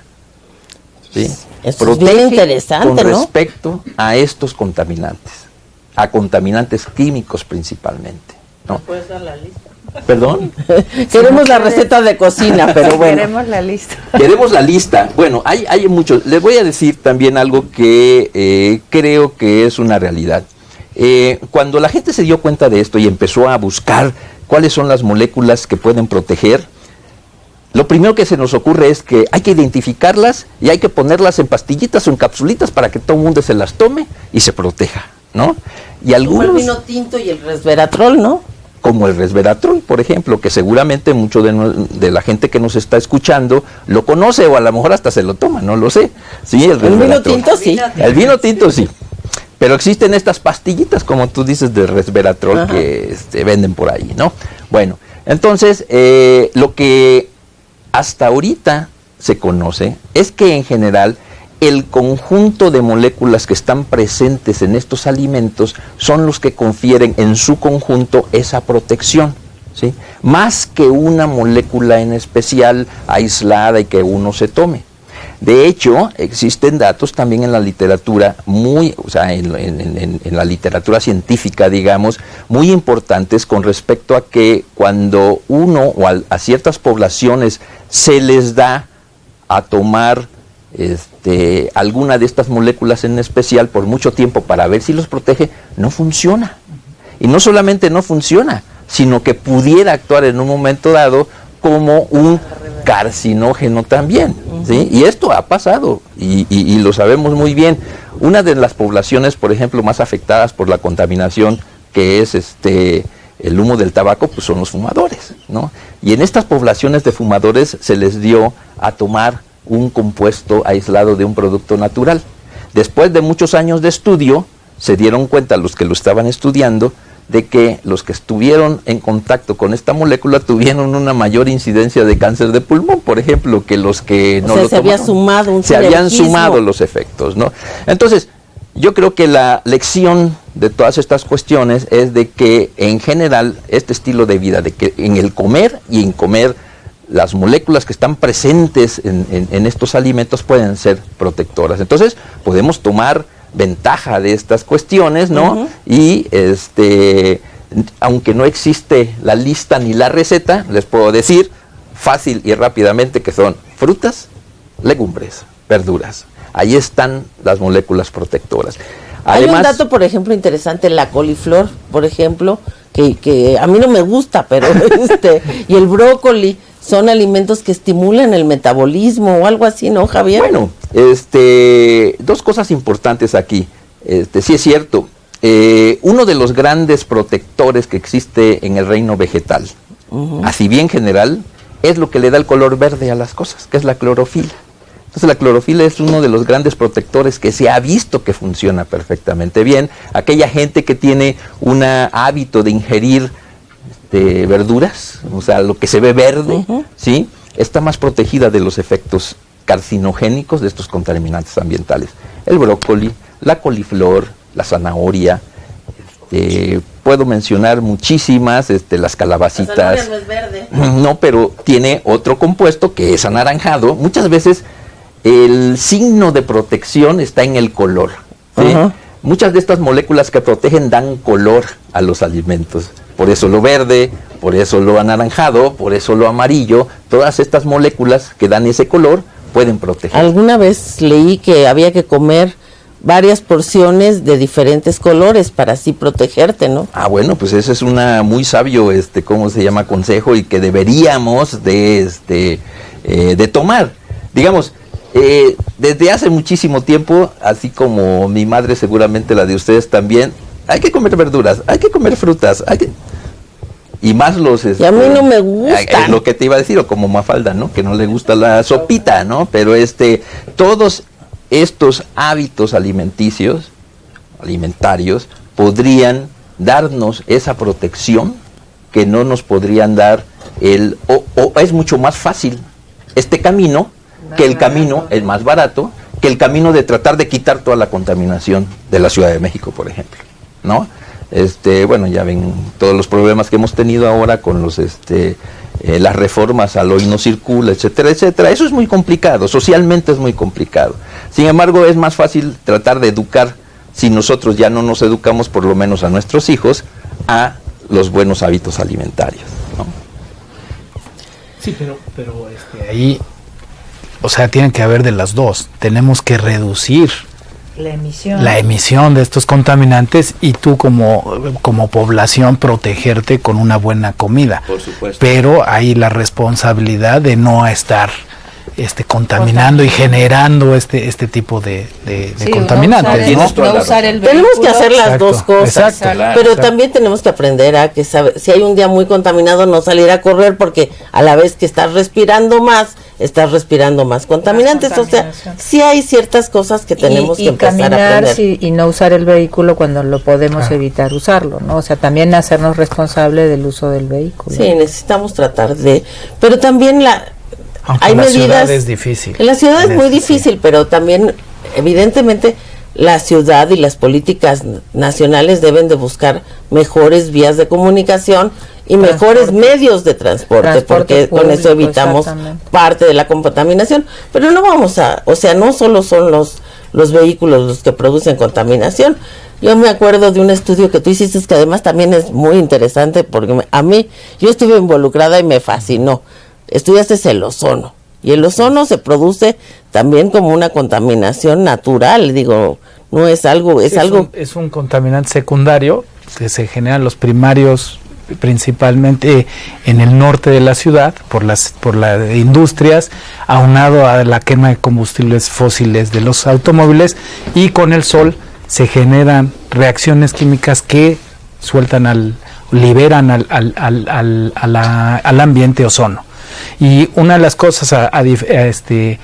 ¿Sí? Eso es bien interesante, con ¿no? respecto a estos contaminantes, a contaminantes químicos principalmente, ¿no? ¿Puedes dar la lista? ¿Perdón? Queremos la receta de cocina, pero bueno. Queremos la lista. Queremos la lista. Bueno, hay muchos. Les voy a decir también algo que creo que es una realidad. Cuando la gente se dio cuenta de esto y empezó a buscar cuáles son las moléculas que pueden proteger, lo primero que se nos ocurre es que hay que identificarlas y hay que ponerlas en pastillitas o en capsulitas para que todo el mundo se las tome y se proteja, ¿no? Y algunos, como el vino tinto y el resveratrol, ¿no? Como el resveratrol, por ejemplo, que seguramente mucho de la gente que nos está escuchando lo conoce o a lo mejor hasta se lo toma, no lo sé. Sí, el vino tinto sí. El vino tinto sí. Pero existen estas pastillitas, como tú dices, de resveratrol. Ajá. Que venden por ahí, ¿no? Bueno, entonces, lo que hasta ahorita se conoce es que en general el conjunto de moléculas que están presentes en estos alimentos son los que confieren en su conjunto esa protección, ¿sí? Más que una molécula en especial aislada y que uno se tome. De hecho, existen datos también en la literatura en la literatura científica, digamos, muy importantes con respecto a que cuando uno o a ciertas poblaciones se les da a tomar alguna de estas moléculas en especial por mucho tiempo para ver si los protege, no funciona. Y no solamente no funciona, sino que pudiera actuar en un momento dado como un carcinógeno también, ¿sí? Y esto ha pasado y lo sabemos muy bien. Una de las poblaciones, por ejemplo, más afectadas por la contaminación, que es el humo del tabaco, pues son los fumadores, ¿no? Y en estas poblaciones de fumadores se les dio a tomar un compuesto aislado de un producto natural. Después de muchos años de estudio, se dieron cuenta los que lo estaban estudiando de que los que estuvieron en contacto con esta molécula tuvieron una mayor incidencia de cáncer de pulmón, por ejemplo, que los que no lo tomaron. Se habían sumado los efectos, ¿no? Entonces, yo creo que la lección de todas estas cuestiones es de que en general este estilo de vida, de que en el comer y en comer las moléculas que están presentes en estos alimentos pueden ser protectoras. Entonces, podemos tomar ventaja de estas cuestiones, ¿no? Uh-huh. Y aunque no existe la lista ni la receta, les puedo decir fácil y rápidamente que son frutas, legumbres, verduras. Ahí están las moléculas protectoras. Además, hay un dato, por ejemplo, interesante, la coliflor, por ejemplo, que a mí no me gusta, pero y el brócoli son alimentos que estimulan el metabolismo o algo así, ¿no, Javier? Bueno, dos cosas importantes aquí. Sí es cierto, uno de los grandes protectores que existe en el reino vegetal, uh-huh, así bien general, es lo que le da el color verde a las cosas, que es la clorofila. Entonces la clorofila es uno de los grandes protectores que se ha visto que funciona perfectamente bien. Aquella gente que tiene un hábito de ingerir verduras, o sea, lo que se ve verde, uh-huh, ¿sí? Está más protegida de los efectos carcinogénicos de estos contaminantes ambientales. El brócoli, la coliflor, la zanahoria, puedo mencionar muchísimas, las calabacitas. La zanahoria no es verde. No, pero tiene otro compuesto que es anaranjado. Muchas veces el signo de protección está en el color, ¿sí? Uh-huh. Muchas de estas moléculas que protegen dan color a los alimentos. Por eso lo verde, por eso lo anaranjado, por eso lo amarillo. Todas estas moléculas que dan ese color pueden proteger. Alguna vez leí que había que comer varias porciones de diferentes colores para así protegerte, ¿no? Ah, bueno, pues ese es una muy sabio, ¿cómo se llama? Consejo, y que deberíamos de tomar. Digamos, desde hace muchísimo tiempo, así como mi madre, seguramente la de ustedes también, hay que comer verduras, hay que comer frutas, y más los... y a mí no me gusta. Es lo que te iba a decir, o como Mafalda, ¿no? Que no le gusta la sopita, ¿no? Pero todos estos hábitos alimentarios podrían darnos esa protección que no nos podrían dar o es mucho más fácil este camino que el camino, el más barato, que el camino de tratar de quitar toda la contaminación de la Ciudad de México, por ejemplo, ¿no? Bueno, ya ven todos los problemas que hemos tenido ahora con los las reformas al hoy no circula, etcétera, etcétera. Eso es muy complicado, socialmente es muy complicado. Sin embargo, es más fácil tratar de educar, si nosotros ya no nos educamos, por lo menos a nuestros hijos, a los buenos hábitos alimentarios, ¿no? Sí, pero ahí, o sea, tiene que haber de las dos. Tenemos que reducir la emisión de estos contaminantes y tú como población protegerte con una buena comida. Por supuesto. Pero hay la responsabilidad de no estar contaminando y generando este tipo de contaminantes, ¿no? Tenemos que hacer las dos cosas, pero también tenemos que aprender a que si hay un día muy contaminado, no salir a correr, porque a la vez que estás respirando más contaminantes. O sea, sí hay ciertas cosas que tenemos que empezar a aprender. Y no usar el vehículo cuando lo podemos evitar usarlo, ¿no? O sea, también hacernos responsables del uso del vehículo. Sí, necesitamos tratar de... Pero también aunque hay en la medidas, ciudad es difícil. En la ciudad es muy difícil, pero también, evidentemente, la ciudad y las políticas nacionales deben de buscar mejores vías de comunicación y mejores medios de transporte porque público, con eso evitamos parte de la contaminación. Pero no vamos no solo son los vehículos los que producen contaminación. Yo me acuerdo de un estudio que tú hiciste que además también es muy interesante porque yo estuve involucrada y me fascinó. Estudiaste el ozono, y el ozono se produce también como una contaminación natural, no es algo, es un contaminante secundario que se generan los primarios principalmente en el norte de la ciudad por las industrias, aunado a la quema de combustibles fósiles de los automóviles, y con el sol se generan reacciones químicas que liberan al ambiente ozono. Y una de las cosas que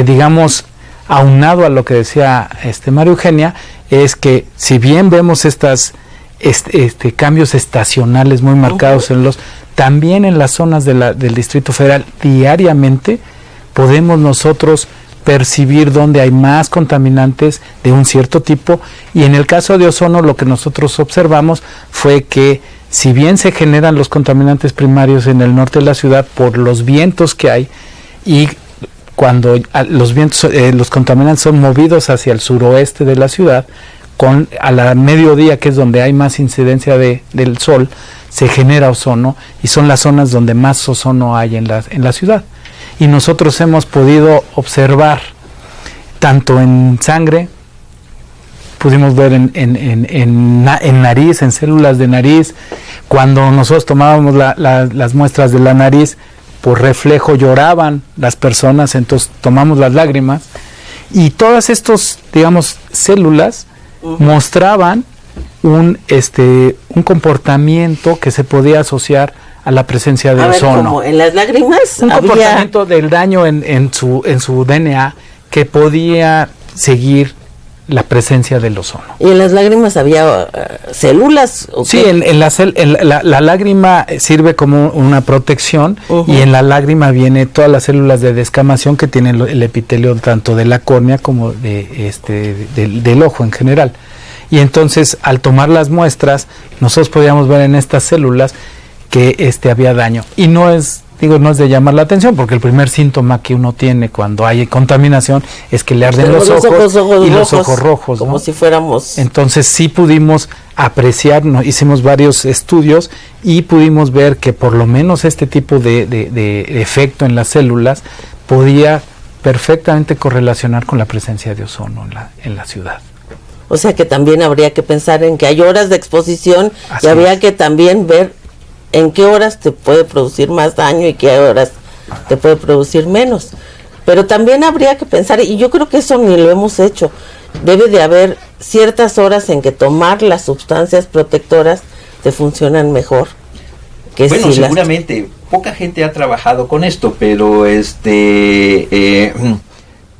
digamos, aunado a lo que decía María Eugenia, es que si bien vemos estos cambios estacionales muy marcados también en las zonas del Distrito Federal diariamente podemos nosotros percibir dónde hay más contaminantes de un cierto tipo, y en el caso de ozono lo que nosotros observamos fue que si bien se generan los contaminantes primarios en el norte de la ciudad por los vientos que hay, y cuando los vientos, los contaminantes son movidos hacia el suroeste de la ciudad, a la mediodía, que es donde hay más incidencia del sol, se genera ozono, y son las zonas donde más ozono hay en la ciudad. Y nosotros hemos podido observar tanto en sangre, pudimos ver en nariz, en células de nariz. Cuando nosotros tomábamos las muestras de la nariz, por reflejo lloraban las personas, entonces tomamos las lágrimas, y todas estas, digamos, células mostraban un comportamiento que se podía asociar a la presencia de ozono. Como en las lágrimas un comportamiento del daño en su DNA que podía seguir la presencia del ozono. ¿Y en las lágrimas había células? Sí, la lágrima sirve como una protección, y en la lágrima viene todas las células de descamación que tienen el epitelio tanto de la córnea como del ojo en general. Y entonces, al tomar las muestras, nosotros podíamos ver en estas células que había daño. Y no es de llamar la atención, porque el primer síntoma que uno tiene cuando hay contaminación es que le arden los ojos y los ojos rojos, como si fuéramos. Entonces sí pudimos apreciar, hicimos varios estudios y pudimos ver que por lo menos este tipo de efecto en las células podía perfectamente correlacionar con la presencia de ozono en la ciudad. O sea que también habría que pensar en que hay horas de exposición. Así y habría que también ver en qué horas te puede producir más daño y qué horas te puede producir menos. Pero también habría que pensar, y yo creo que eso ni lo hemos hecho, debe de haber ciertas horas en que tomar las sustancias protectoras te funcionan mejor. Que bueno, si seguramente poca gente ha trabajado con esto, pero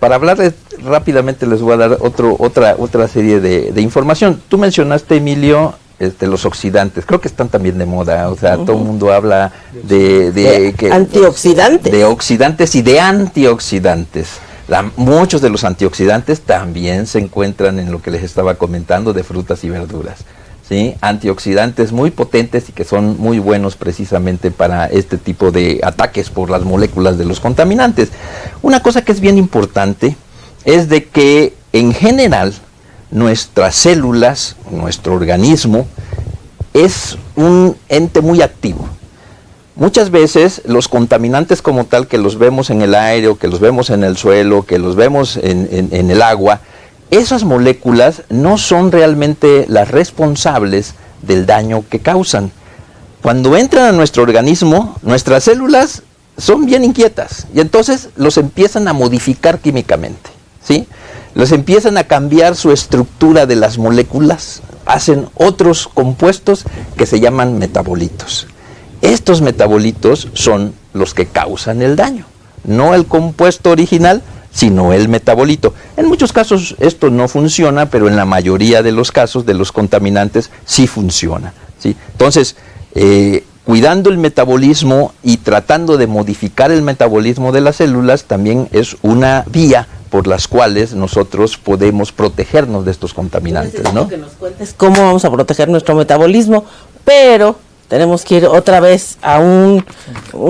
para hablarles rápidamente les voy a dar otra serie de información. Tú mencionaste, Emilio, los oxidantes. Creo que están también de moda, o sea, todo el mundo habla de antioxidantes. De oxidantes y de antioxidantes. Muchos de los antioxidantes también se encuentran en lo que les estaba comentando de frutas y verduras, ¿sí? Antioxidantes muy potentes y que son muy buenos precisamente para este tipo de ataques por las moléculas de los contaminantes. Una cosa que es bien importante es de que en general nuestras células, nuestro organismo, es un ente muy activo. Muchas veces los contaminantes como tal, que los vemos en el aire, o que los vemos en el suelo, que los vemos en el agua, esas moléculas no son realmente las responsables del daño que causan. Cuando entran a nuestro organismo, nuestras células son bien inquietas y entonces los empiezan a modificar químicamente, ¿sí? Los empiezan a cambiar su estructura de las moléculas, hacen otros compuestos que se llaman metabolitos. Estos metabolitos son los que causan el daño, no el compuesto original, sino el metabolito. En muchos casos esto no funciona, pero en la mayoría de los casos de los contaminantes sí funciona, ¿sí? Entonces, cuidando el metabolismo y tratando de modificar el metabolismo de las células también es una vía por las cuales nosotros podemos protegernos de estos contaminantes, ¿no? Que nos cuentes cómo vamos a proteger nuestro metabolismo, pero tenemos que ir otra vez a un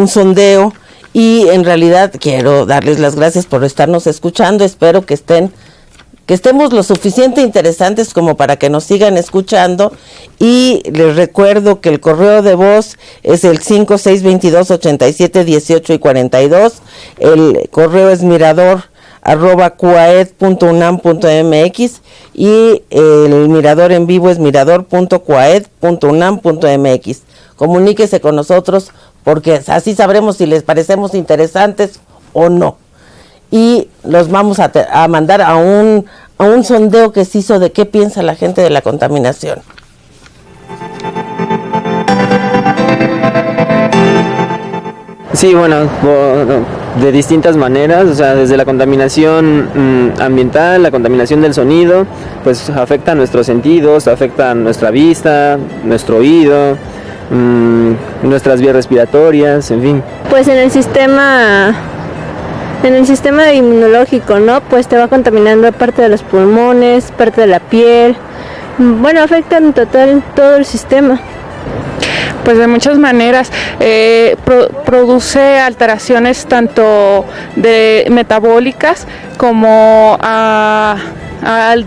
sondeo y en realidad quiero darles las gracias por estarnos escuchando. Espero que estemos lo suficiente interesantes como para que nos sigan escuchando, y les recuerdo que el correo de voz es el 5622-8718-42, el correo es mirador@cuaed.unam.mx y el mirador en vivo es mirador.cuaed.unam.mx. Comuníquese con nosotros porque así sabremos si les parecemos interesantes o no. Y los vamos a mandar a un sondeo que se hizo de qué piensa la gente de la contaminación. Sí, bueno, de distintas maneras, o sea, desde la contaminación ambiental, la contaminación del sonido, pues afecta a nuestros sentidos, afecta a nuestra vista, nuestro oído, nuestras vías respiratorias, en fin. Pues en el sistema inmunológico, ¿no? Pues te va contaminando parte de los pulmones, parte de la piel. Bueno, afecta en total todo el sistema. Pues de muchas maneras, produce alteraciones tanto metabólicas como a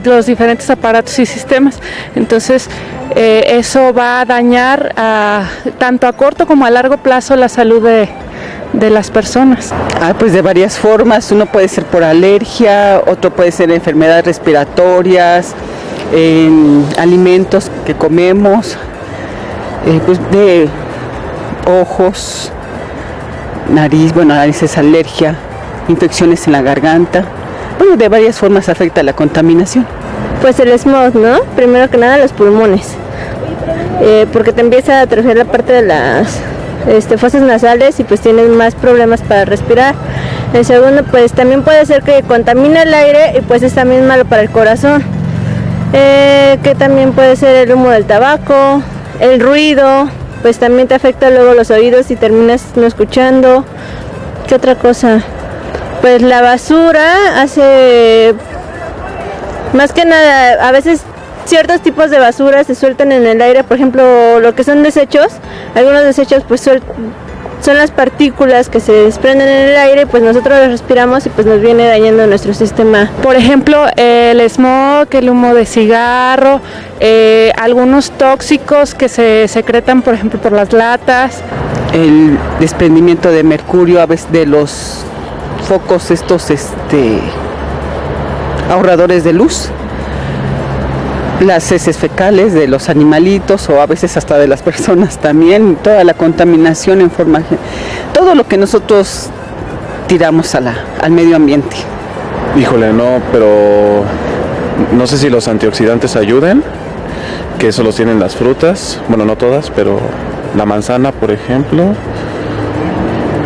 los diferentes aparatos y sistemas. Entonces, eso va a dañar tanto a corto como a largo plazo la salud de las personas. Pues de varias formas. Uno puede ser por alergia, otro puede ser enfermedades respiratorias, alimentos que comemos, pues de ojos, nariz es alergia, infecciones en la garganta. Bueno, de varias formas afecta la contaminación. Pues el smog, ¿no? Primero que nada los pulmones, porque te empieza a atrofiar la parte de las fosas nasales y pues tienes más problemas para respirar. El segundo, pues también puede ser que contamine el aire y pues es también malo para el corazón, que también puede ser el humo del tabaco, el ruido, pues también te afecta luego los oídos y terminas no escuchando. ¿Qué otra cosa? Pues la basura hace, más que nada, a veces ciertos tipos de basura se sueltan en el aire, por ejemplo, lo que son desechos, algunos desechos pues son las partículas que se desprenden en el aire, pues nosotros las respiramos y pues nos viene dañando nuestro sistema. Por ejemplo, el smog, el humo de cigarro, algunos tóxicos que se secretan, por ejemplo, por las latas. El desprendimiento de mercurio a veces de los focos ahorradores de luz. Las heces fecales de los animalitos o a veces hasta de las personas también, toda la contaminación en forma, todo lo que nosotros tiramos al medio ambiente. Híjole, no, pero no sé si los antioxidantes ayuden, que eso los tienen las frutas, bueno, no todas, pero la manzana, por ejemplo,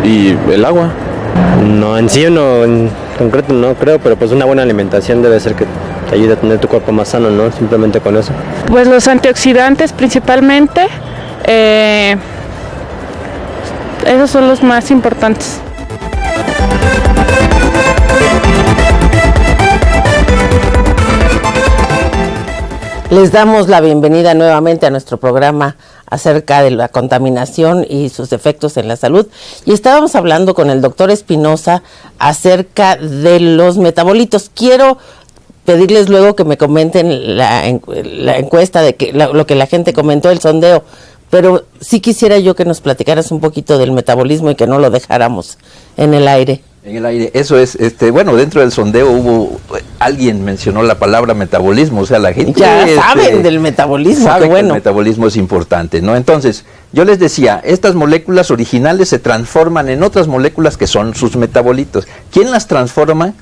y el agua. No, en sí, no, en concreto no creo, pero pues una buena alimentación debe ser que te ayude a tener tu cuerpo más sano, ¿no? Simplemente con eso. Pues los antioxidantes principalmente, esos son los más importantes. Les damos la bienvenida nuevamente a nuestro programa acerca de la contaminación y sus efectos en la salud. Y estábamos hablando con el doctor Espinosa acerca de los metabolitos. Quiero pedirles luego que me comenten la encuesta, de que lo que la gente comentó, el sondeo. Pero sí quisiera yo que nos platicaras un poquito del metabolismo y que no lo dejáramos en el aire. En el aire, eso es, bueno, dentro del sondeo alguien mencionó la palabra metabolismo, o sea, la gente ya saben del metabolismo, sabe qué bueno. Que el metabolismo es importante, ¿no? Entonces, yo les decía, estas moléculas originales se transforman en otras moléculas que son sus metabolitos. ¿Quién las transforma?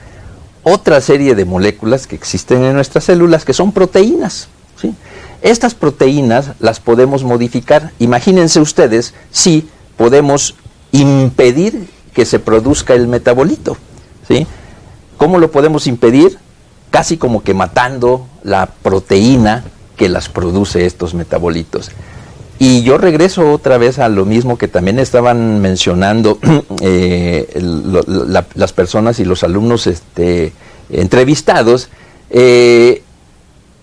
Otra serie de moléculas que existen en nuestras células que son proteínas, ¿sí? Estas proteínas las podemos modificar. Imagínense ustedes si podemos impedir que se produzca el metabolito, ¿sí? ¿Cómo lo podemos impedir? Casi como que matando la proteína que las produce estos metabolitos. Y yo regreso otra vez a lo mismo que también estaban mencionando las personas y los alumnos entrevistados.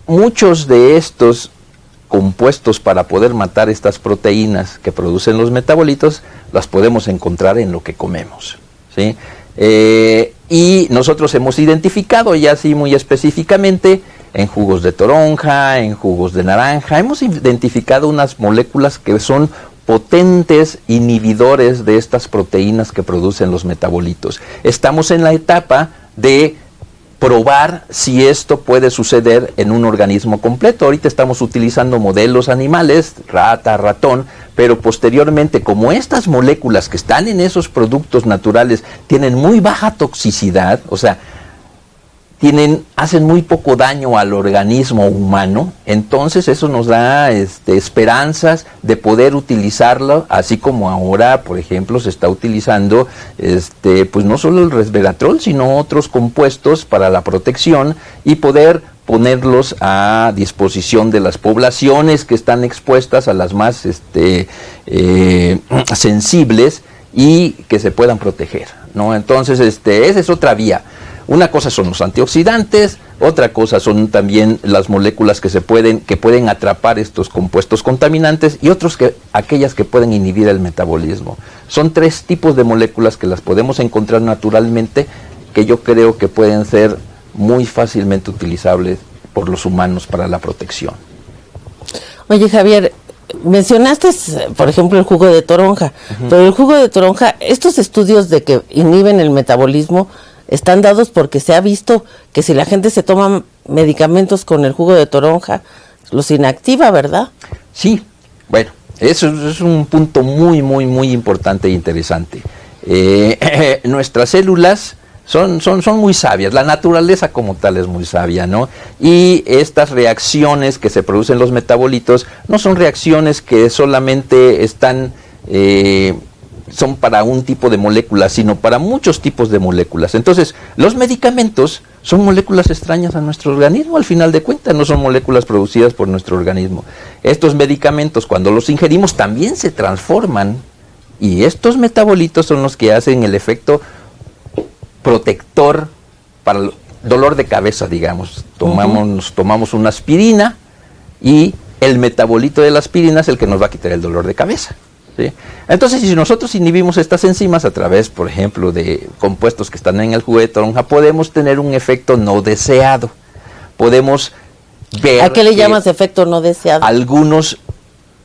Muchos de estos compuestos para poder matar estas proteínas que producen los metabolitos, las podemos encontrar en lo que comemos, ¿sí? Y nosotros hemos identificado ya así muy específicamente en jugos de toronja, en jugos de naranja, hemos identificado unas moléculas que son potentes inhibidores de estas proteínas que producen los metabolitos. Estamos en la etapa de probar si esto puede suceder en un organismo completo. Ahorita estamos utilizando modelos animales, rata, ratón, pero posteriormente, como estas moléculas que están en esos productos naturales tienen muy baja toxicidad, o sea, hacen muy poco daño al organismo humano, entonces eso nos da esperanzas de poder utilizarlo, así como ahora, por ejemplo, se está utilizando pues no solo el resveratrol, sino otros compuestos para la protección y poder ponerlos a disposición de las poblaciones que están expuestas a las más sensibles y que se puedan proteger, ¿no? Entonces, esa es otra vía. Una cosa son los antioxidantes, otra cosa son también las moléculas que pueden atrapar estos compuestos contaminantes y aquellas que pueden inhibir el metabolismo. Son 3 tipos de moléculas que las podemos encontrar naturalmente, que yo creo que pueden ser muy fácilmente utilizables por los humanos para la protección. Oye, Javier, mencionaste, por ejemplo, el jugo de toronja, pero el jugo de toronja, estos estudios de que inhiben el metabolismo están dados porque se ha visto que si la gente se toma medicamentos con el jugo de toronja, los inactiva, ¿verdad? Sí, bueno, eso es un punto muy, muy, muy importante e interesante. Nuestras células son muy sabias, la naturaleza como tal es muy sabia, ¿no? Y estas reacciones que se producen los metabolitos no son reacciones que solamente son para un tipo de moléculas, sino para muchos tipos de moléculas. Entonces, los medicamentos son moléculas extrañas a nuestro organismo, al final de cuentas, no son moléculas producidas por nuestro organismo. Estos medicamentos, cuando los ingerimos, también se transforman, y estos metabolitos son los que hacen el efecto protector para el dolor de cabeza, digamos. Tomamos una aspirina, y el metabolito de la aspirina es el que nos va a quitar el dolor de cabeza, ¿sí? Entonces, si nosotros inhibimos estas enzimas a través, por ejemplo, de compuestos que están en el jugo de toronja, podemos tener un efecto no deseado. Podemos ver... ¿A qué le llamas efecto no deseado? Algunos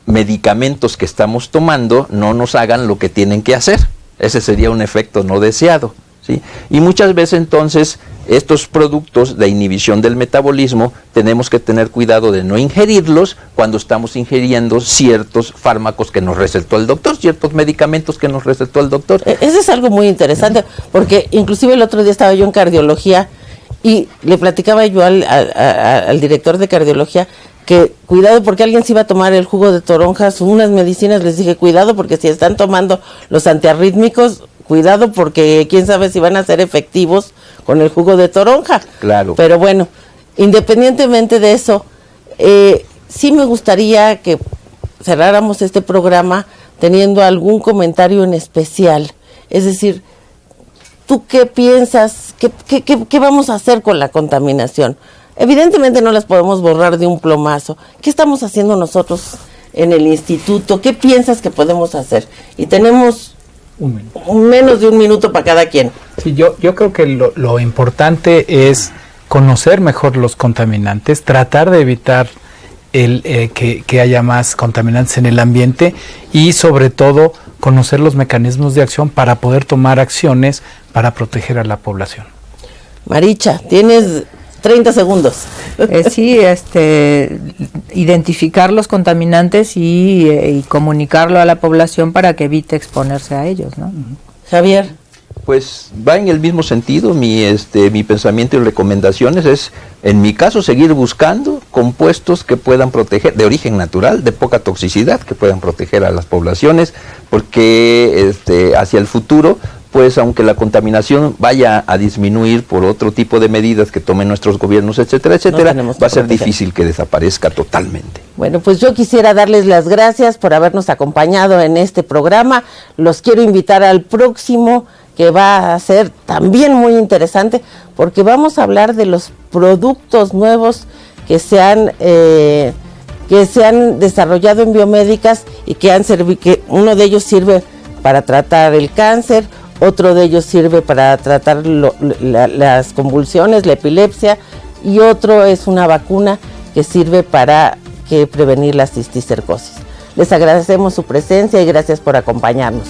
medicamentos que estamos tomando no nos hagan lo que tienen que hacer. Ese sería un efecto no deseado, ¿sí? Y muchas veces entonces estos productos de inhibición del metabolismo tenemos que tener cuidado de no ingerirlos cuando estamos ingiriendo ciertos fármacos que nos recetó el doctor, ciertos medicamentos que nos recetó el doctor. Eso es algo muy interesante, porque inclusive el otro día estaba yo en cardiología y le platicaba yo al director de cardiología que cuidado porque alguien se iba a tomar el jugo de toronjas, unas medicinas, les dije cuidado porque si están tomando los antiarrítmicos, cuidado porque quién sabe si van a ser efectivos con el jugo de toronja. Claro. Pero bueno, independientemente de eso, sí me gustaría que cerráramos este programa teniendo algún comentario en especial. Es decir, ¿tú qué piensas? ¿Qué vamos a hacer con la contaminación? Evidentemente no las podemos borrar de un plomazo. ¿Qué estamos haciendo nosotros en el instituto? ¿Qué piensas que podemos hacer? Y tenemos menos de un minuto para cada quien. Sí, yo creo que lo importante es conocer mejor los contaminantes, tratar de evitar que haya más contaminantes en el ambiente y sobre todo conocer los mecanismos de acción para poder tomar acciones para proteger a la población. Maricha, tienes 30 segundos. Sí, identificar los contaminantes y comunicarlo a la población para que evite exponerse a ellos, ¿no? Javier. Pues va en el mismo sentido. Mi pensamiento y recomendaciones es, en mi caso, seguir buscando compuestos que puedan proteger, de origen natural, de poca toxicidad, que puedan proteger a las poblaciones, porque hacia el futuro, pues aunque la contaminación vaya a disminuir por otro tipo de medidas que tomen nuestros gobiernos, etcétera, etcétera, va a ser difícil que desaparezca totalmente. Bueno, pues yo quisiera darles las gracias por habernos acompañado en este programa. Los quiero invitar al próximo, que va a ser también muy interesante, porque vamos a hablar de los productos nuevos que se han desarrollado en biomédicas y que uno de ellos sirve para tratar el cáncer, otro de ellos sirve para tratar las convulsiones, la epilepsia, y otro es una vacuna que sirve para prevenir la cisticercosis. Les agradecemos su presencia y gracias por acompañarnos.